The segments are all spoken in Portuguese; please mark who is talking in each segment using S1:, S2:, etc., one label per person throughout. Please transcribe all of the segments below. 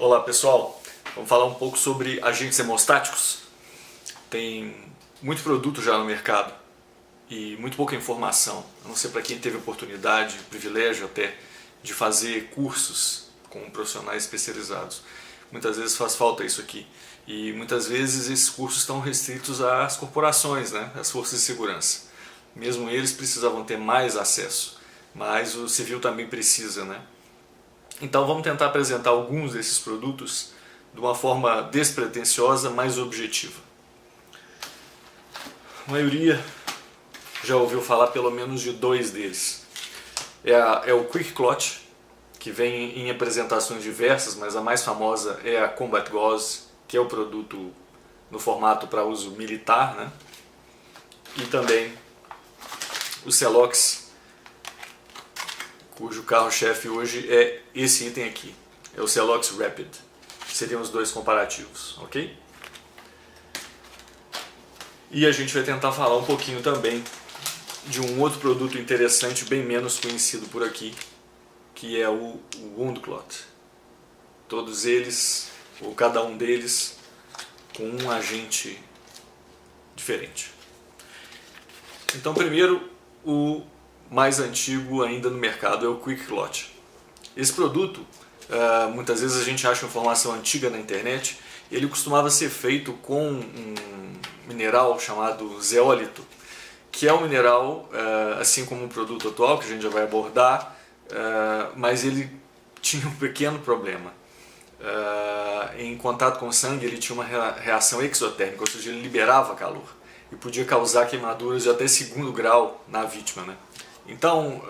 S1: Olá pessoal, vamos falar um pouco sobre agentes hemostáticos. Tem muito produto já no mercado e muito pouca informação, a não ser para quem teve oportunidade, privilégio até, de fazer cursos com profissionais especializados. Muitas vezes faz falta isso aqui e muitas vezes esses cursos estão restritos às corporações, né? Às forças de segurança. Mesmo eles precisavam ter mais acesso, mas o civil também precisa, né? Então vamos tentar apresentar alguns desses produtos de uma forma despretensiosa, mais objetiva. A maioria já ouviu falar pelo menos de dois deles. É o Quick Clot, que vem em apresentações diversas, mas a mais famosa é a Combat Gauze, que é o produto no formato para uso militar, né? E também o Celox, cujo carro-chefe hoje é esse item aqui, é o Celox Rapid. Seriam os dois comparativos, ok? E a gente vai tentar falar um pouquinho também de um outro produto interessante, bem menos conhecido por aqui, que é o Wound Clot. Todos eles, ou cada um deles, com um agente diferente. Então, primeiro, o mais antigo ainda no mercado é o Quick Clot. Esse produto, muitas vezes a gente acha informação antiga na internet, ele costumava ser feito com um mineral chamado zeólito, que é um mineral, assim como o produto atual, que a gente já vai abordar, mas ele tinha um pequeno problema. Em contato com o sangue ele tinha uma reação exotérmica, ou seja, ele liberava calor e podia causar queimaduras de até 2º grau na vítima, né? Então,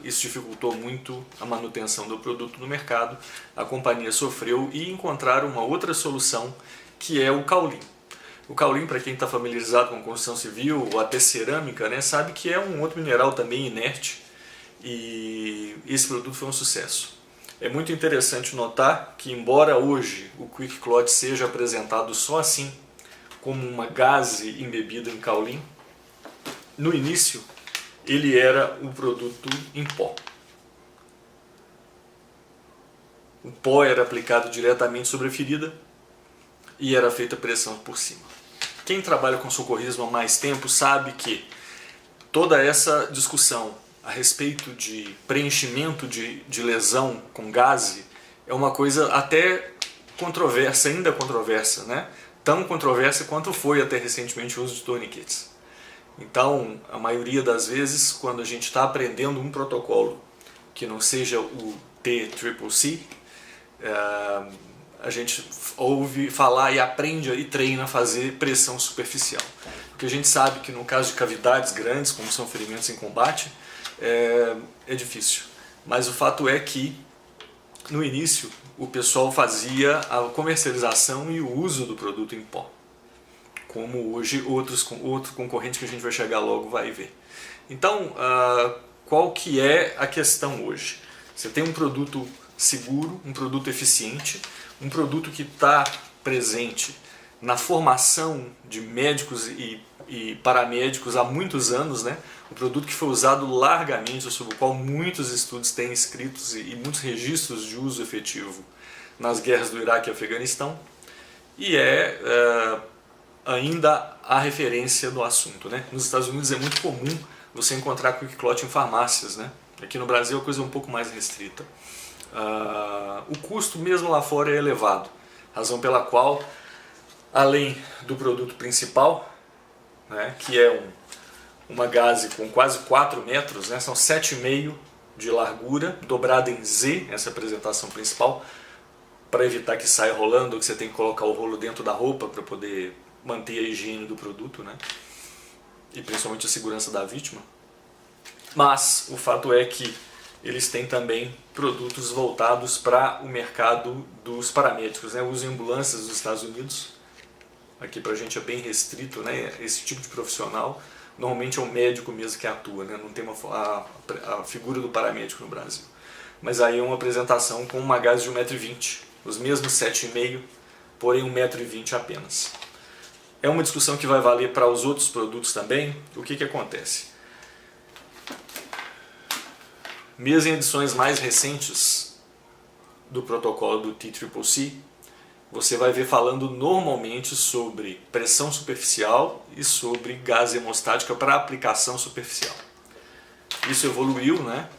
S1: isso dificultou muito a manutenção do produto no mercado, a companhia sofreu e encontraram uma outra solução, que é o Kaolin. O Kaolin, para quem está familiarizado com construção civil ou até cerâmica, né, sabe que é um outro mineral também inerte, e esse produto foi um sucesso. É muito interessante notar que, embora hoje o Quick Clot seja apresentado só assim, como uma gaze embebida em Kaolin, no início ele era um produto em pó. O pó era aplicado diretamente sobre a ferida e era feita pressão por cima. Quem trabalha com socorrismo há mais tempo sabe que toda essa discussão a respeito de preenchimento de lesão com gaze é uma coisa até controversa, ainda controversa, né? Tão controversa quanto foi até recentemente o uso de torniquetes. Então, a maioria das vezes, quando a gente está aprendendo um protocolo que não seja o TCCC, a gente ouve falar e aprende e treina a fazer pressão superficial. Porque a gente sabe que no caso de cavidades grandes, como são ferimentos em combate, é difícil. Mas o fato é que, no início, o pessoal fazia a comercialização e o uso do produto em pó, como hoje outro concorrente que a gente vai chegar logo vai ver. Então, qual que é a questão hoje? Você tem um produto seguro, um produto eficiente, um produto que está presente na formação de médicos e paramédicos há muitos anos, né? Um produto que foi usado largamente, sobre o qual muitos estudos têm escritos e muitos registros de uso efetivo nas guerras do Iraque e Afeganistão, e ainda a referência no assunto, né? Nos Estados Unidos é muito comum você encontrar Quick Clot em farmácias, né? Aqui no Brasil a coisa é um pouco mais restrita. O custo mesmo lá fora é elevado, razão pela qual, além do produto principal, né, que é uma gaze com quase 4 metros, né, são 7,5 de largura, dobrada em Z, essa é a apresentação principal, para evitar que saia rolando, ou que você tem que colocar o rolo dentro da roupa para poder manter a higiene do produto, né? E principalmente a segurança da vítima. Mas o fato é que eles têm também produtos voltados para o mercado dos paramédicos, né? O uso em ambulâncias dos Estados Unidos, aqui para a gente é bem restrito, né? Esse tipo de profissional normalmente é o médico mesmo que atua, né? Não tem a figura do paramédico no Brasil. Mas aí é uma apresentação com uma gaze de 1,20 m, os mesmos 7,5, porém 1,20 m apenas. É uma discussão que vai valer para os outros produtos também. O que acontece? Mesmo em edições mais recentes do protocolo do TCCC, você vai ver falando normalmente sobre pressão superficial e sobre gás hemostática para aplicação superficial. Isso evoluiu, né,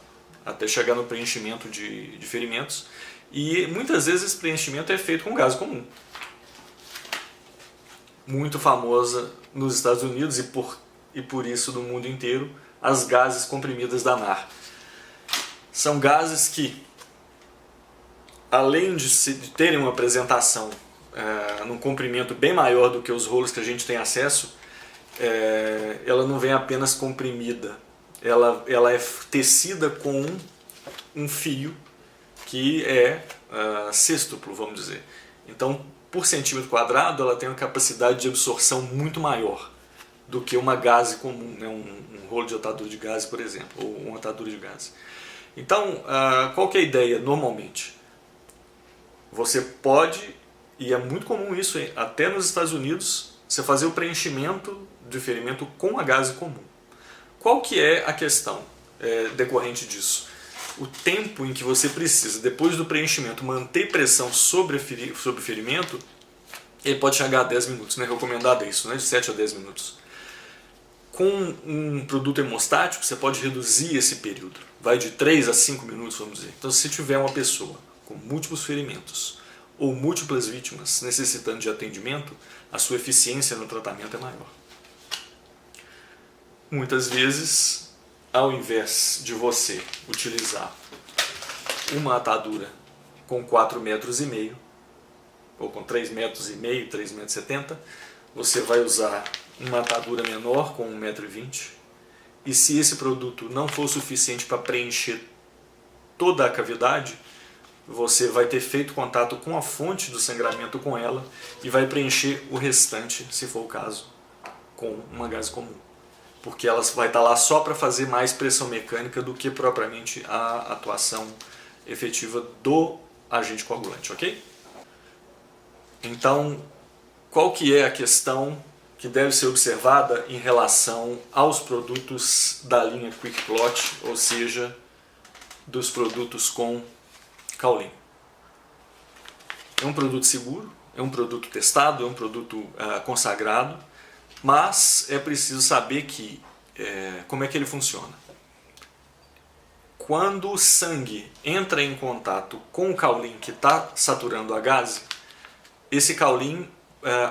S1: até chegar no preenchimento de ferimentos, e muitas vezes esse preenchimento é feito com gás comum. Muito famosa nos Estados Unidos e por isso no mundo inteiro, as gases comprimidas da NAR. São gases que, além de terem uma apresentação num comprimento bem maior do que os rolos que a gente tem acesso, ela não vem apenas comprimida, ela é tecida com um fio que é sextuplo, vamos dizer. Então, por centímetro quadrado, ela tem uma capacidade de absorção muito maior do que uma gase comum, né? um rolo de atadura de gás, por exemplo, ou uma atadura de gás. Então, qual que é a ideia normalmente? Você pode, e é muito comum isso até nos Estados Unidos, você fazer o preenchimento de ferimento com a gase comum. Qual que é a questão decorrente disso? O tempo em que você precisa, depois do preenchimento, manter pressão sobre o ferimento, ele pode chegar a 10 minutos, né? Recomendado é isso, né? De 7 a 10 minutos. Com um produto hemostático, você pode reduzir esse período. Vai de 3 a 5 minutos, vamos dizer. Então, se tiver uma pessoa com múltiplos ferimentos ou múltiplas vítimas necessitando de atendimento, a sua eficiência no tratamento é maior. Muitas vezes, ao invés de você utilizar uma atadura com 4,5 metros, ou com 3,5 metros, 3,70 metros, você vai usar uma atadura menor com 1,20 metro, e se esse produto não for suficiente para preencher toda a cavidade, você vai ter feito contato com a fonte do sangramento com ela e vai preencher o restante, se for o caso, com uma gase comum. Porque ela vai estar lá só para fazer mais pressão mecânica do que propriamente a atuação efetiva do agente coagulante, ok? Então, qual que é a questão que deve ser observada em relação aos produtos da linha QuickClot, ou seja, dos produtos com Kaolin? É um produto seguro, é um produto testado, é um produto consagrado, mas é preciso saber como é que ele funciona. Quando o sangue entra em contato com o Kaolin que está saturando a gase, esse Kaolin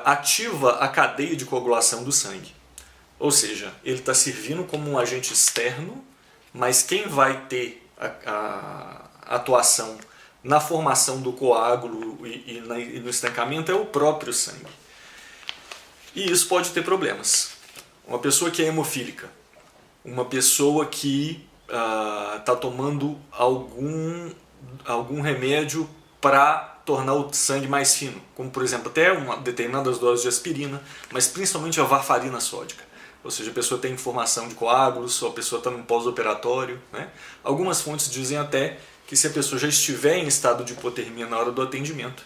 S1: ativa a cadeia de coagulação do sangue. Ou seja, ele está servindo como um agente externo, mas quem vai ter a atuação na formação do coágulo e no estancamento é o próprio sangue. E isso pode ter problemas. Uma pessoa que é hemofílica, uma pessoa que está tomando algum remédio para tornar o sangue mais fino, como por exemplo até determinadas doses de aspirina, mas principalmente a varfarina sódica. Ou seja, a pessoa tem formação de coágulos, ou a pessoa está num pós-operatório, né? Algumas fontes dizem até que se a pessoa já estiver em estado de hipotermia na hora do atendimento,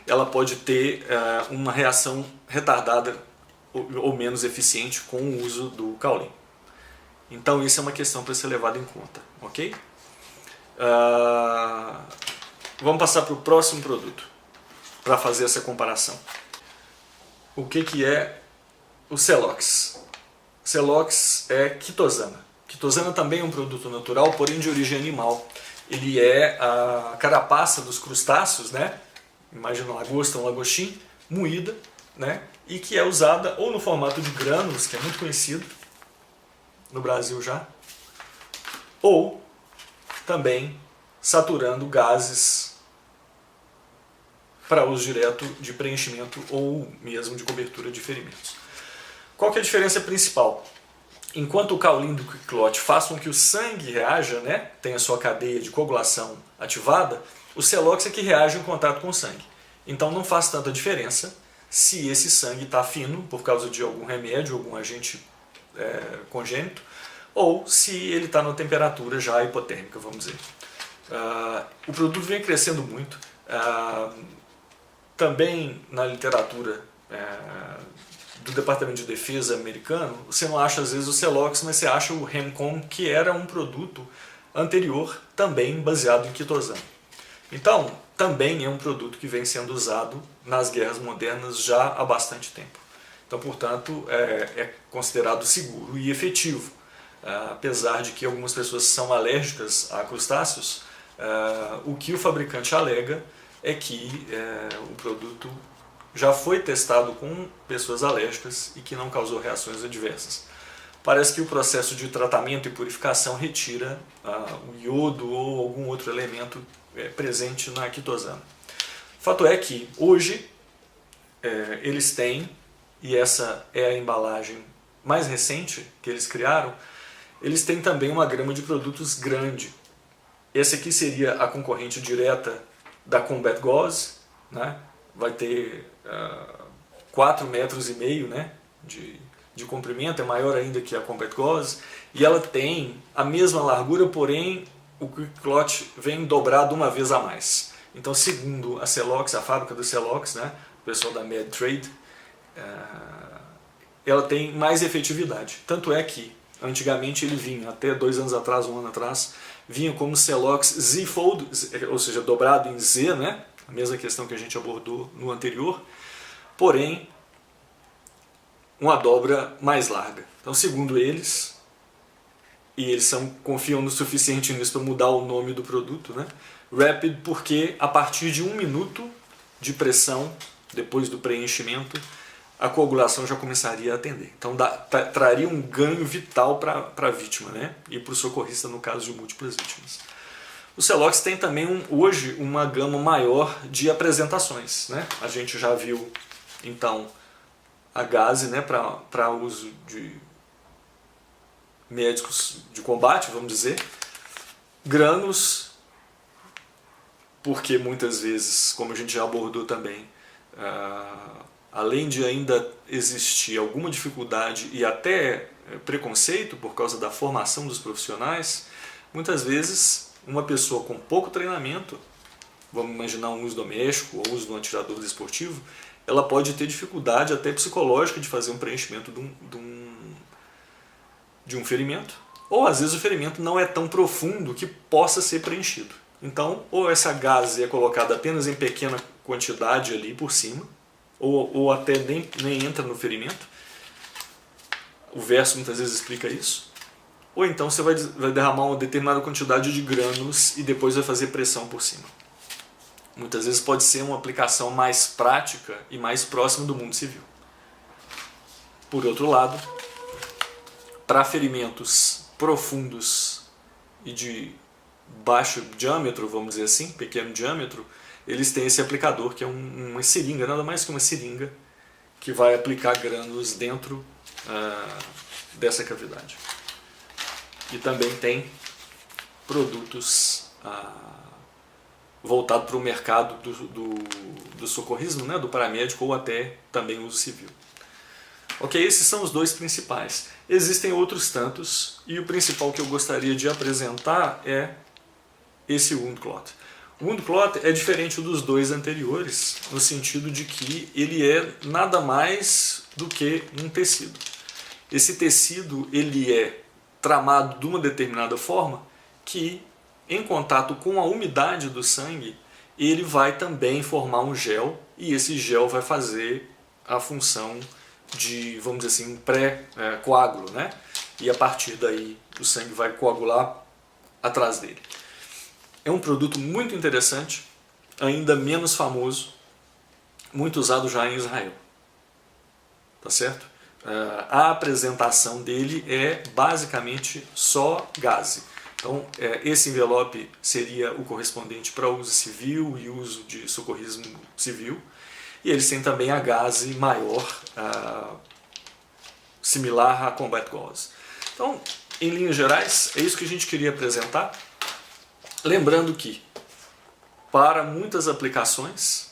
S1: ela pode ter uma reação retardada ou menos eficiente com o uso do Kaolin. Então isso é uma questão para ser levada em conta, ok? Vamos passar para o próximo produto, para fazer essa comparação. O que é o Celox? Celox é quitosana. Quitosana também é um produto natural, porém de origem animal. Ele é a carapaça dos crustáceos, né? Imagina uma lagosta, um lagostim, moída, né? E que é usada ou no formato de grânulos, que é muito conhecido no Brasil já, ou também saturando gases para uso direto de preenchimento ou mesmo de cobertura de ferimentos. Qual que é a diferença principal? Enquanto o Kaolin do QuickClot faz com que o sangue reaja, né, tenha a sua cadeia de coagulação ativada, o Celox é que reage em contato com o sangue. Então não faz tanta diferença se esse sangue está fino por causa de algum remédio, algum agente congênito, ou se ele está na temperatura já hipotérmica, vamos dizer. O produto vem crescendo muito. Também na literatura do Departamento de Defesa americano, você não acha às vezes o Celox, mas você acha o Remcon, que era um produto anterior, também baseado em quitosana. Então, também é um produto que vem sendo usado nas guerras modernas já há bastante tempo. Então, portanto, é considerado seguro e efetivo. Apesar de que algumas pessoas são alérgicas a crustáceos, o que o fabricante alega é que o produto já foi testado com pessoas alérgicas e que não causou reações adversas. Parece que o processo de tratamento e purificação retira o iodo ou algum outro elemento presente na quitosana. Fato é que hoje eles têm, e essa é a embalagem mais recente que eles criaram, eles têm também uma gama de produtos grande. Essa aqui seria a concorrente direta da Combat Gauze, né? Vai ter 4,5 metros, né, de comprimento, é maior ainda que a Combat Gauze, e ela tem a mesma largura, porém o Quick Clot vem dobrado uma vez a mais. Então, segundo a Celox, a fábrica do Celox, né, o pessoal da Medtrade, ela tem mais efetividade. Tanto é que antigamente ele vinha, até 2 anos atrás, 1 ano atrás, vinha como Celox Z-Fold, ou seja, dobrado em Z, né? A mesma questão que a gente abordou no anterior, porém uma dobra mais larga. Então, segundo eles, e eles confiam no suficiente nisso para mudar o nome do produto, né? Rapid, porque a partir de 1 minuto de pressão, depois do preenchimento, a coagulação já começaria a atender. Então traria um ganho vital para a vítima, né? E para o socorrista no caso de múltiplas vítimas. O Celox tem também hoje uma gama maior de apresentações, né? A gente já viu então a gaze, né, para uso de médicos de combate, vamos dizer, grânulos, porque muitas vezes, como a gente já abordou também, além de ainda existir alguma dificuldade e até preconceito por causa da formação dos profissionais, muitas vezes uma pessoa com pouco treinamento, vamos imaginar um uso doméstico ou uso de um atirador desportivo, ela pode ter dificuldade até psicológica de fazer um preenchimento de um ferimento, ou às vezes o ferimento não é tão profundo que possa ser preenchido. Então, ou essa gaze é colocada apenas em pequena quantidade ali por cima, ou até nem entra no ferimento. O verso muitas vezes explica isso. Ou então você vai derramar uma determinada quantidade de grânulos e depois vai fazer pressão por cima. Muitas vezes pode ser uma aplicação mais prática e mais próxima do mundo civil. Por outro lado, para ferimentos profundos e de baixo diâmetro, vamos dizer assim, pequeno diâmetro, eles têm esse aplicador que é uma seringa, nada mais que uma seringa, que vai aplicar grânulos dentro dessa cavidade. E também tem produtos voltados para o mercado do socorrismo, né, do paramédico ou até também uso civil. Ok, esses são os dois principais. Existem outros tantos e o principal que eu gostaria de apresentar é esse Wound Clot. O Wound Clot é diferente dos dois anteriores no sentido de que ele é nada mais do que um tecido. Esse tecido ele é tramado de uma determinada forma que, em contato com a umidade do sangue, ele vai também formar um gel e esse gel vai fazer a função de, vamos dizer assim, um pré-coágulo, né? E a partir daí o sangue vai coagular atrás dele. É um produto muito interessante, ainda menos famoso, muito usado já em Israel. Tá certo? A apresentação dele é basicamente só gaze. Então, esse envelope seria o correspondente para uso civil e uso de socorrismo civil. E eles têm também a gaze maior, similar à Combat Gauze. Então, em linhas gerais, é isso que a gente queria apresentar. Lembrando que, para muitas aplicações,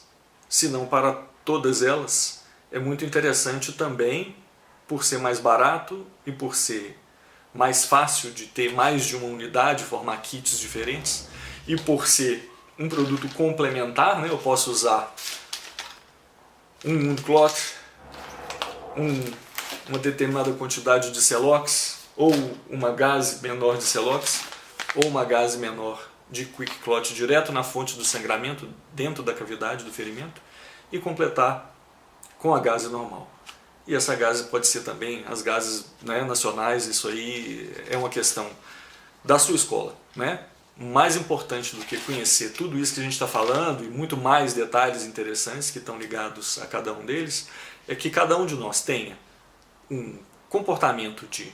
S1: se não para todas elas, é muito interessante também, por ser mais barato e por ser mais fácil de ter mais de uma unidade, formar kits diferentes, e por ser um produto complementar, né? Eu posso usar um Wound Clot, uma determinada quantidade de Celox, ou uma gaze menor de Celox, ou uma gaze menor de Quick Clot direto na fonte do sangramento, dentro da cavidade do ferimento, e completar com a gase normal. E essa gase pode ser também as gases, né, nacionais, isso aí é uma questão da sua escola, né? Mais importante do que conhecer tudo isso que a gente está falando e muito mais detalhes interessantes que estão ligados a cada um deles, é que cada um de nós tenha um comportamento de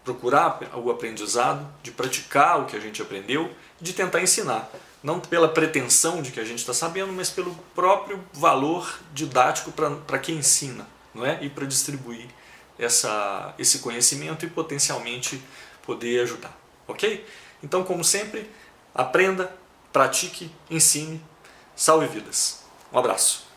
S1: procurar o aprendizado, de praticar o que a gente aprendeu, de tentar ensinar. Não pela pretensão de que a gente está sabendo, mas pelo próprio valor didático para quem ensina, não é? E para distribuir esse conhecimento e potencialmente poder ajudar. Ok? Então, como sempre, aprenda, pratique, ensine, salve vidas. Um abraço.